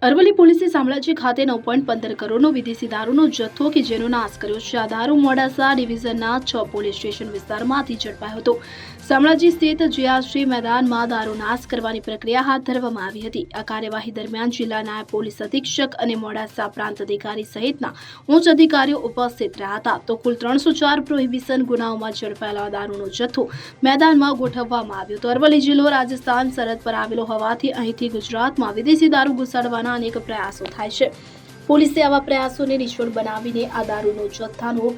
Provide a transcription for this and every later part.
અરવલ્લી પોલીસે શામળાજી ખાતે 9.15 કરોડનો વિદેશી દારૂનો જથ્થો કે જેનો નાશ કર્યો છે. આ દારૂ મોડાસા ડિવિઝનના 6 પોલીસ સ્ટેશન વિસ્તારમાંથી ઝડપાયો હતો. શામળાજી સ્થિત જીઆરસી મેદાનમાં દારૂ નાશ કરવાની પ્રક્રિયા હાથ ધરવામાં આવી હતી. આ કાર્યવાહી દરમિયાન જિલ્લા નાયબ પોલીસ અધિક્ષક અને મોડાસા પ્રાંત અધિકારી સહિતના ઉચ્ચ અધિકારીઓ ઉપસ્થિત રહ્યા હતા. તો કુલ 304 પ્રોહિબિશન ગુનાઓમાં ઝડપાયેલા દારૂનો જથ્થો મેદાનમાં ગોઠવવામાં આવ્યો હતો. અરવલ્લી જિલ્લો રાજસ્થાન સરહદ પર આવેલો હોવાથી અહીંથી ગુજરાતમાં વિદેશી દારૂ ઘુસાડવાના અનેક પ્રયાસો થાય છે. પોલીસે આવા પ્રયાસોને નિષ્ફળ બનાવીને આ દારૂનો જથ્થાનો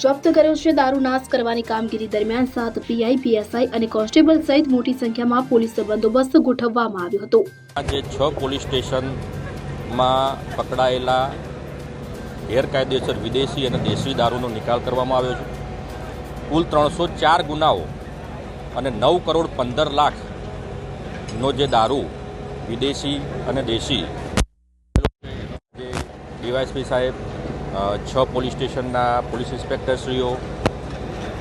જપ્ત કર્યો છે. દારૂ નાશ કરવાની કામગીરી દરમિયાન 7 પીઆઈ, પીએસઆઈ અને કોન્સ્ટેબલ સહિત મોટી સંખ્યામાં પોલીસ બંદોબસ્ત ગોઠવવામાં આવ્યો હતો. આજે 6 પોલીસ સ્ટેશનમાં પકડાયેલા ગેરકાયદેસર વિદેશી અને દેશી દારૂનો નિકાલ કરવામાં આવ્યો છે. કુલ 304 ગુનાઓ અને 9 કરોડ 15 લાખનો જે દારૂ વિદેશી અને દેશી ડીવાયએસપી સાહેબ, 6 પોલીસ સ્ટેશનના પોલીસ ઇન્સ્પેક્ટરશ્રીઓ,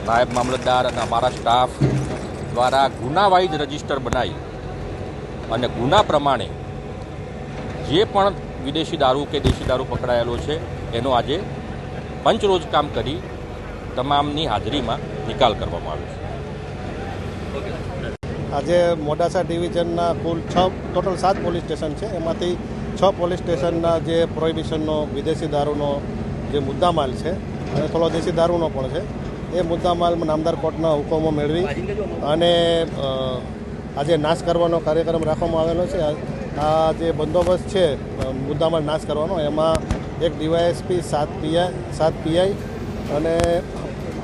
નાયબ મામલતદાર અને અમારા સ્ટાફ દ્વારા ગુનાવાઇઝ રજિસ્ટર બનાવી અને ગુના પ્રમાણે જે પણ વિદેશી દારૂ કે દેશી દારૂ પકડાયેલો છે એનો આજે પંચરોજ કામ કરી તમામની હાજરીમાં નિકાલ કરવામાં આવ્યો છે. આજે મોડાસા ડિવિઝનના કુલ ટોટલ 7 પોલીસ સ્ટેશન છે. એમાંથી 6 પોલીસ સ્ટેશનના જે પ્રોહિબિશનનો વિદેશી દારૂનો જે મુદ્દામાલ છે અને થોડો દેશી દારૂનો પણ છે, એ મુદ્દામાલમાં નામદાર કોર્ટના હુકમો મેળવી અને આજે નાશ કરવાનો કાર્યક્રમ રાખવામાં આવેલો છે. આ જે બંદોબસ્ત છે મુદ્દામાલ નાશ કરવાનો, એમાં એક ડીવાયએસપી, 7 પીઆઈ અને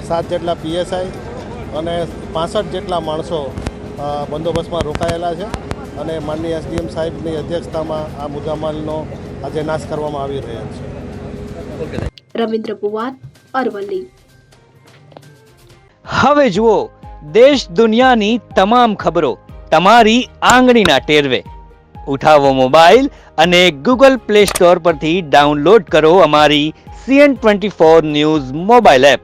7 જેટલા પીએસઆઈ અને 65 જેટલા માણસો બંદોબસ્તમાં રોકાયેલા છે અને માનનીય એસડીએમ સાહેબની અધ્યક્ષતામાં આ મુદ્દામાલનો આજે નાશ કરવામાં આવી રહ્યો છે. રવિન્દ્ર પુવાર, અરવલ્લી. હવે જુઓ દેશ દુનિયાની તમામ ખબરો તમારી આંગળીના ટેરવે. ઉઠાવો મોબાઈલ અને ગૂગલ પ્લે સ્ટોર પરથી ડાઉનલોડ કરો અમારી CN24 ન્યૂઝ મોબાઈલ એપ.